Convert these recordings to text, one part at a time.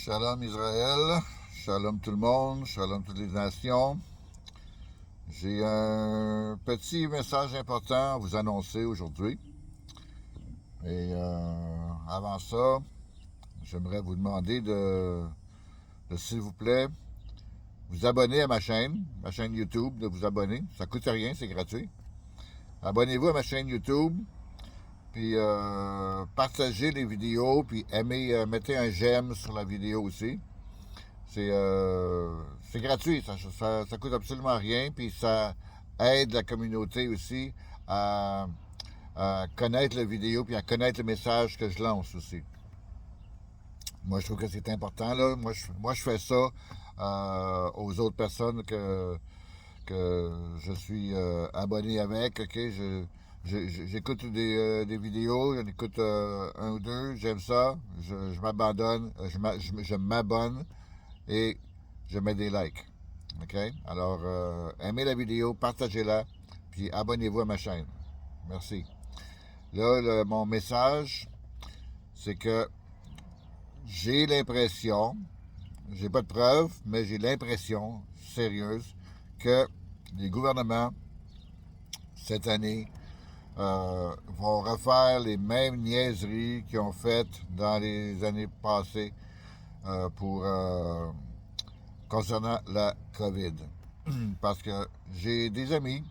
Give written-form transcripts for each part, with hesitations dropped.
Shalom Israël, shalom tout le monde, shalom toutes les nations. J'ai un petit message important à vous annoncer aujourd'hui. Et avant ça, j'aimerais vous demander de s'il vous plaît, vous abonner à ma chaîne YouTube, de vous abonner. Ça coûte rien, c'est gratuit. Abonnez-vous à ma chaîne YouTube, puis partagez les vidéos, puis aimez, mettez un j'aime sur la vidéo aussi. C'est gratuit, ça coûte absolument rien, puis ça aide la communauté aussi à connaître la vidéo, puis à connaître le message que je lance aussi. Moi, je trouve que c'est important, là. Moi, je fais ça aux autres personnes que je suis abonné avec, ok? J'écoute des vidéos, j'en écoute un ou deux, j'aime ça, je m'abandonne, je m'abonne et je mets des likes. OK? Alors, aimez la vidéo, partagez-la, puis abonnez-vous à ma chaîne. Merci. Là, mon message, c'est que j'ai l'impression, j'ai pas de preuves, mais j'ai l'impression sérieuse que les gouvernements, cette année, vont refaire les mêmes niaiseries qu'ils ont faites dans les années passées pour concernant la COVID. Parce que j'ai des amis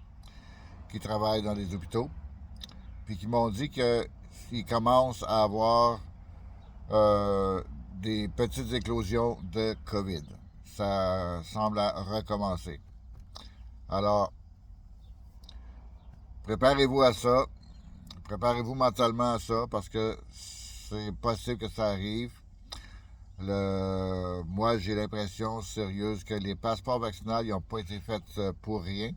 qui travaillent dans les hôpitaux, puis qui m'ont dit qu'ils commencent à avoir des petites éclosions de COVID. Ça semble recommencer. Alors, préparez-vous à ça. Préparez-vous mentalement à ça, parce que c'est possible que ça arrive. Moi, j'ai l'impression sérieuse que les passeports vaccinaux n'ont pas été faits pour rien.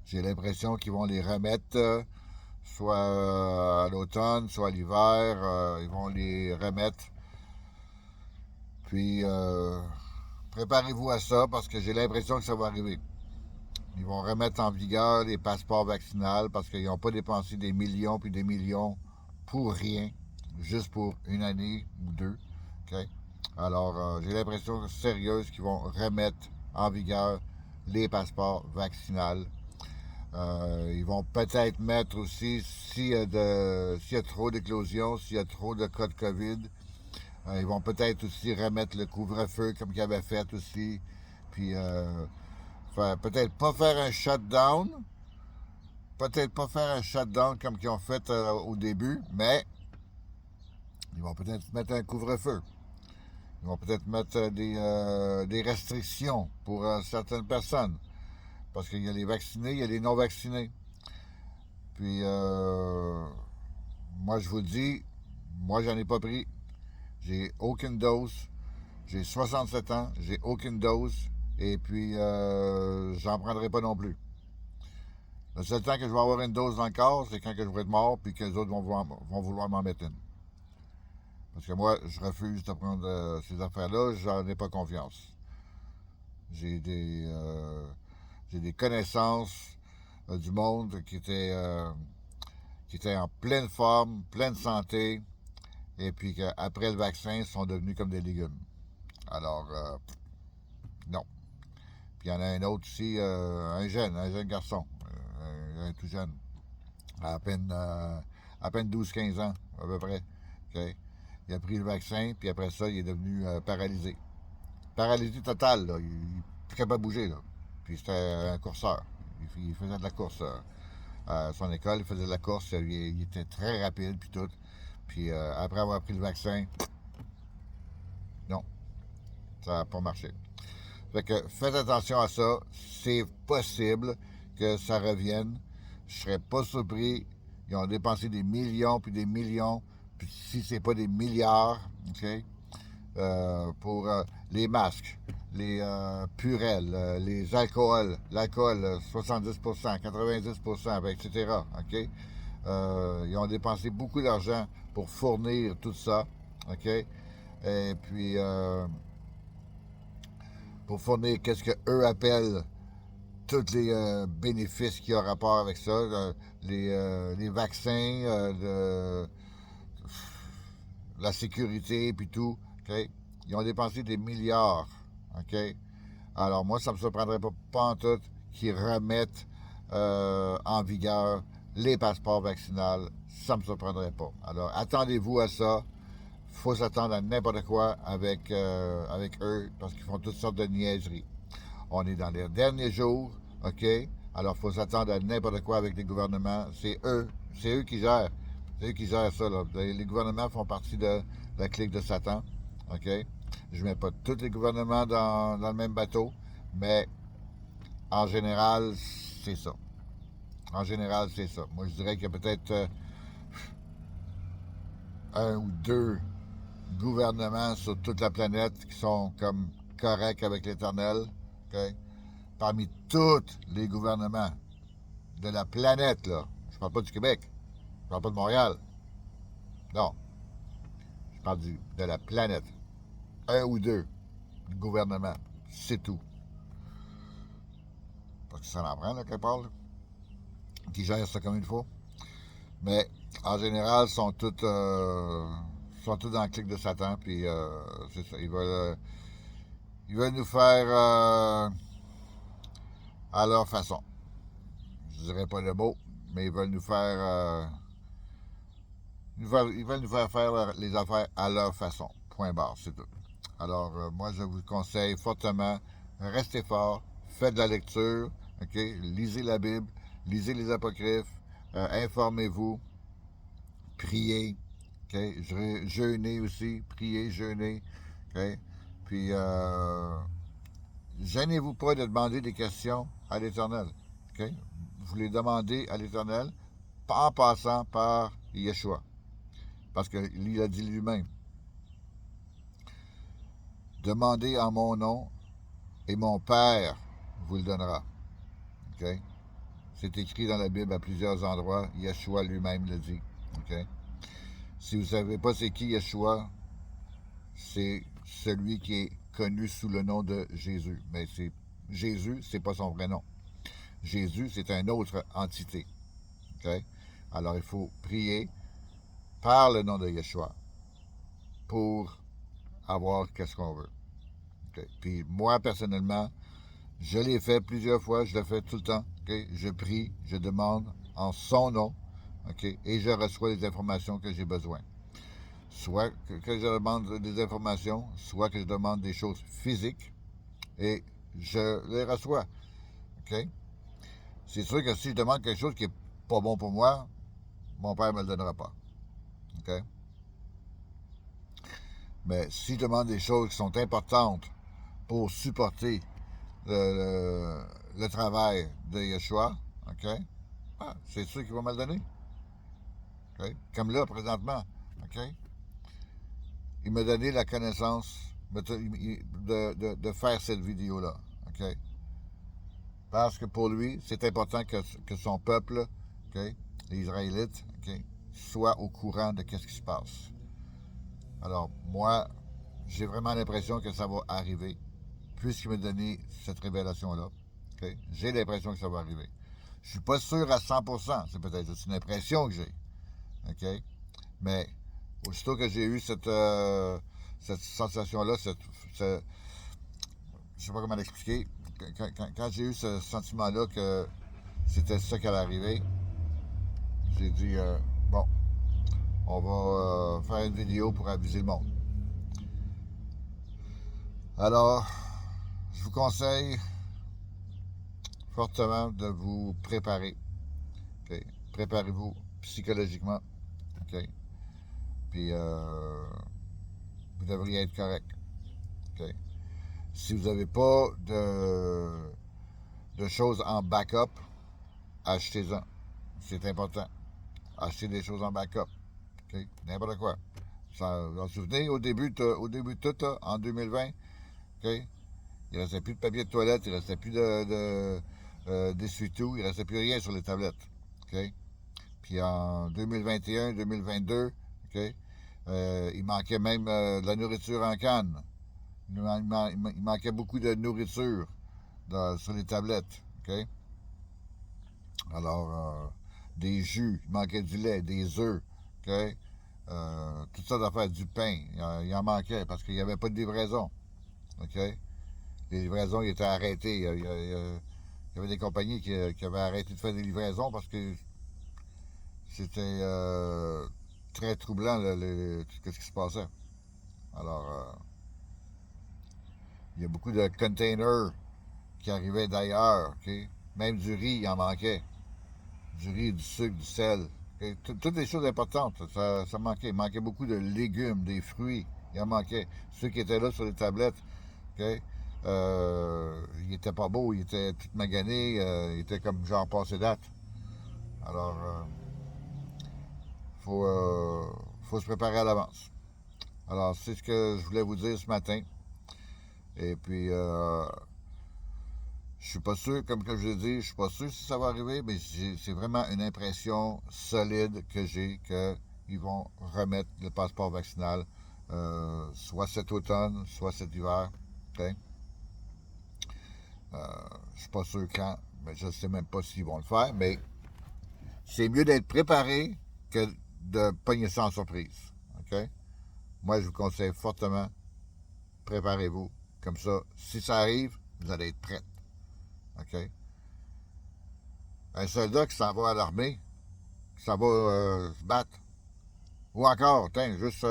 J'ai l'impression qu'ils vont les remettre soit à l'automne, soit à l'hiver. Ils vont les remettre. Puis, préparez-vous à ça, parce que j'ai l'impression que ça va arriver. Ils vont remettre en vigueur les passeports vaccinaux, parce qu'ils n'ont pas dépensé des millions puis des millions pour rien, juste pour une année ou deux. Okay? Alors, j'ai l'impression sérieuse qu'ils vont remettre en vigueur les passeports vaccinaux. Ils vont peut-être mettre aussi, s'il y a trop d'éclosions, s'il y a trop de cas de COVID, ils vont peut-être aussi remettre le couvre-feu comme ils avaient fait aussi. Puis, peut-être pas faire un shutdown. Peut-être pas faire un shutdown comme ils ont fait au début, mais ils vont peut-être mettre un couvre-feu. Ils vont peut-être mettre des restrictions pour certaines personnes. Parce qu'il y a les vaccinés, il y a les non-vaccinés. Puis, moi, je vous le dis, moi, j'en ai pas pris. J'ai aucune dose. J'ai 67 ans, j'ai aucune dose. Et puis, j'en prendrai pas non plus. Le seul temps que je vais avoir une dose dans le corps, c'est quand que je vais être mort, puis que les autres vont vouloir m'en mettre une. Parce que moi, je refuse de prendre ces affaires-là, j'en ai pas confiance. J'ai des, euh, j'ai des connaissances du monde qui étaient en pleine forme, pleine santé, et puis qu'après le vaccin, ils sont devenus comme des légumes. Alors, non. Puis il y en a un autre aussi, un jeune garçon, un tout jeune, à peine 12-15 ans, à peu près. Okay? Il a pris le vaccin, puis après ça, il est devenu paralysé. Paralysie totale, là. Il n'est plus capable de bouger, là. Puis c'était un courseur. Il faisait de la course à son école, il faisait de la course, il était très rapide, puis tout. Puis après avoir pris le vaccin, non, ça n'a pas marché. Fait que faites attention à ça. C'est possible que ça revienne. Je serais pas surpris. Ils ont dépensé des millions puis des millions, puis si c'est pas des milliards, ok, pour les masques, les purelles, les alcools, l'alcool 70%, 90%, etc. Ok, ils ont dépensé beaucoup d'argent pour fournir tout ça, ok, et puis pour fournir qu'est-ce qu'eux appellent tous les bénéfices qui ont rapport avec ça, les vaccins, la sécurité, puis tout. OK? Ils ont dépensé des milliards. OK? Alors, moi, ça ne me surprendrait pas en tout qu'ils remettent en vigueur les passeports vaccinaux. Ça ne me surprendrait pas. Alors, attendez-vous à ça. Il faut s'attendre à n'importe quoi avec eux parce qu'ils font toutes sortes de niaiseries. On est dans les derniers jours, OK? Alors, il faut s'attendre à n'importe quoi avec les gouvernements. C'est eux qui gèrent. C'est eux qui gèrent ça. Là. Les gouvernements font partie de la clique de Satan, OK? Je ne mets pas tous les gouvernements dans le même bateau, mais en général, c'est ça. En général, c'est ça. Moi, je dirais qu'il y a peut-être un ou deux gouvernements sur toute la planète qui sont comme corrects avec l'Éternel, OK? Parmi tous les gouvernements de la planète, là. Je parle pas du Québec. Je parle pas de Montréal. Non. Je parle de la planète. Un ou deux gouvernements. C'est tout. Parce que ça en prend, là, quelque part, là, qui gère ça comme il faut. Mais, en général, sont tous dans le clic de Satan, puis c'est ça. Ils veulent nous faire à leur façon. Je dirais pas le mot, mais ils veulent nous faire ils veulent nous faire les affaires à leur façon. Point barre, c'est tout. Alors, moi, je vous conseille fortement, restez fort, faites de la lecture, OK? Lisez la Bible, lisez les apocryphes, informez-vous, priez, OK? Jeûnez aussi, priez, jeûnez, OK? Puis, gênez-vous pas de demander des questions à l'Éternel, OK? Vous les demandez à l'Éternel en passant par Yeshua. Parce qu'il a dit lui-même, demandez en mon nom et mon Père vous le donnera. OK? C'est écrit dans la Bible à plusieurs endroits. Yeshua lui-même le dit. OK? Si vous ne savez pas c'est qui Yeshua, c'est celui qui est connu sous le nom de Jésus. Mais Jésus, c'est pas son vrai nom. Jésus, c'est une autre entité. OK? Alors, il faut prier par le nom de Yeshua pour avoir qu'est-ce qu'on veut. Okay? Puis moi, personnellement, je l'ai fait plusieurs fois, je le fais tout le temps. Okay? Je prie, je demande en son nom, okay? Et je reçois les informations que j'ai besoin. Soit que je demande des informations, soit que je demande des choses physiques et je les reçois. Okay? C'est sûr que si je demande quelque chose qui n'est pas bon pour moi, mon père ne me le donnera pas. Okay? Mais si je demande des choses qui sont importantes pour supporter le travail de Yeshua, OK? Ah, c'est sûr qu'il va me le donner. OK? Comme là, présentement, OK? Il m'a donné la connaissance de faire cette vidéo-là, OK? Parce que pour lui, c'est important que son peuple, OK? Les Israélites, OK? Soient au courant de ce qui se passe. Alors, moi, j'ai vraiment l'impression que ça va arriver, puisqu'il m'a donné cette révélation-là. Okay? J'ai l'impression que ça va arriver. Je suis pas sûr à 100%. C'est peut-être juste une impression que j'ai. OK? Mais aussitôt que j'ai eu cette sensation-là, je sais pas comment l'expliquer, quand j'ai eu ce sentiment-là que c'était ça qui allait arriver, j'ai dit, bon, on va faire une vidéo pour aviser le monde. Alors, je vous conseille fortement de vous préparer. Okay? Préparez-vous psychologiquement. Okay? Puis, vous devriez être correct. Okay? Si vous n'avez pas de choses en backup, achetez-en. C'est important. Achetez des choses en backup. Okay? N'importe quoi. Vous vous souvenez, au début de tout, là, en 2020, okay? Il ne restait plus de papier de toilette, il ne restait plus d'essuie-tout, il ne restait plus rien sur les tablettes. Okay? Puis en 2021, 2022, okay, il manquait même de la nourriture en canne. Il manquait beaucoup de nourriture sur les tablettes. Okay? Alors, des jus, il manquait du lait, des œufs. Okay? toutes sortes d'affaires, du pain. Il en manquait parce qu'il n'y avait pas de livraison. OK? Les livraisons, ils étaient arrêtées. Il y avait des compagnies qui avaient arrêté de faire des livraisons parce que c'était très troublant, là, tout ce qui se passait. Alors, il y a beaucoup de containers qui arrivaient d'ailleurs. OK? Même du riz, il en manquait. Du riz, du sucre, du sel. OK? Toutes les choses importantes, ça manquait. Il manquait beaucoup de légumes, des fruits. Il en manquait. Ceux qui étaient là sur les tablettes, OK? Il était pas beau, il était tout magané, il était comme genre passé date. Alors, faut, euh, faut se préparer à l'avance. Alors, c'est ce que je voulais vous dire ce matin. Et puis, je suis pas sûr, comme que je l'ai dit, je suis pas sûr si ça va arriver, mais c'est vraiment une impression solide que j'ai qu'ils vont remettre le passeport vaccinal, soit cet automne, soit cet hiver. Okay? Je suis pas sûr quand, mais je sais même pas s'ils vont le faire, mais c'est mieux d'être préparé que de pogner ça en surprise. OK? Moi, je vous conseille fortement, préparez-vous. Comme ça, si ça arrive, vous allez être prête. OK? Un soldat qui s'en va à l'armée, qui s'en va se battre, ou encore, tiens, juste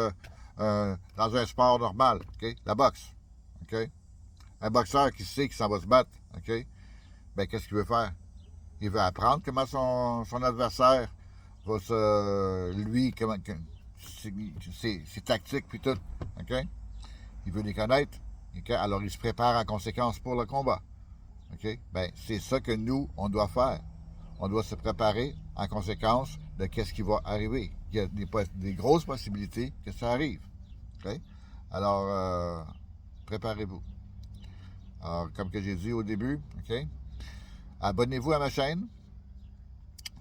dans un sport normal, OK? La boxe. OK? Un boxeur qui sait qu'il s'en va se battre, OK? Ben, qu'est-ce qu'il veut faire? Il veut apprendre comment son adversaire va se. Lui, comment. Ses tactiques, puis tout. OK? Il veut les connaître. OK? Alors, il se prépare en conséquence pour le combat. OK? Ben, c'est ça que nous, on doit faire. On doit se préparer en conséquence de qu'est-ce qui va arriver. Il y a des grosses possibilités que ça arrive. OK? Alors, préparez-vous. Alors, comme que j'ai dit au début, OK? Abonnez-vous à ma chaîne.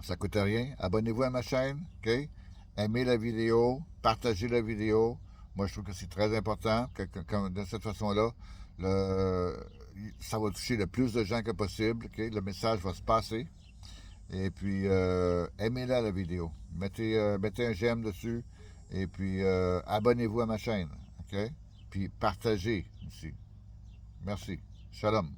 Ça coûte rien. Abonnez-vous à ma chaîne. OK? Aimez la vidéo. Partagez la vidéo. Moi, je trouve que c'est très important de cette façon-là, ça va toucher le plus de gens que possible. Okay? Le message va se passer. Et puis, aimez-la la vidéo. Mettez un j'aime dessus. Et puis, abonnez-vous à ma chaîne. OK? Puis, partagez aussi. Merci. Shalom.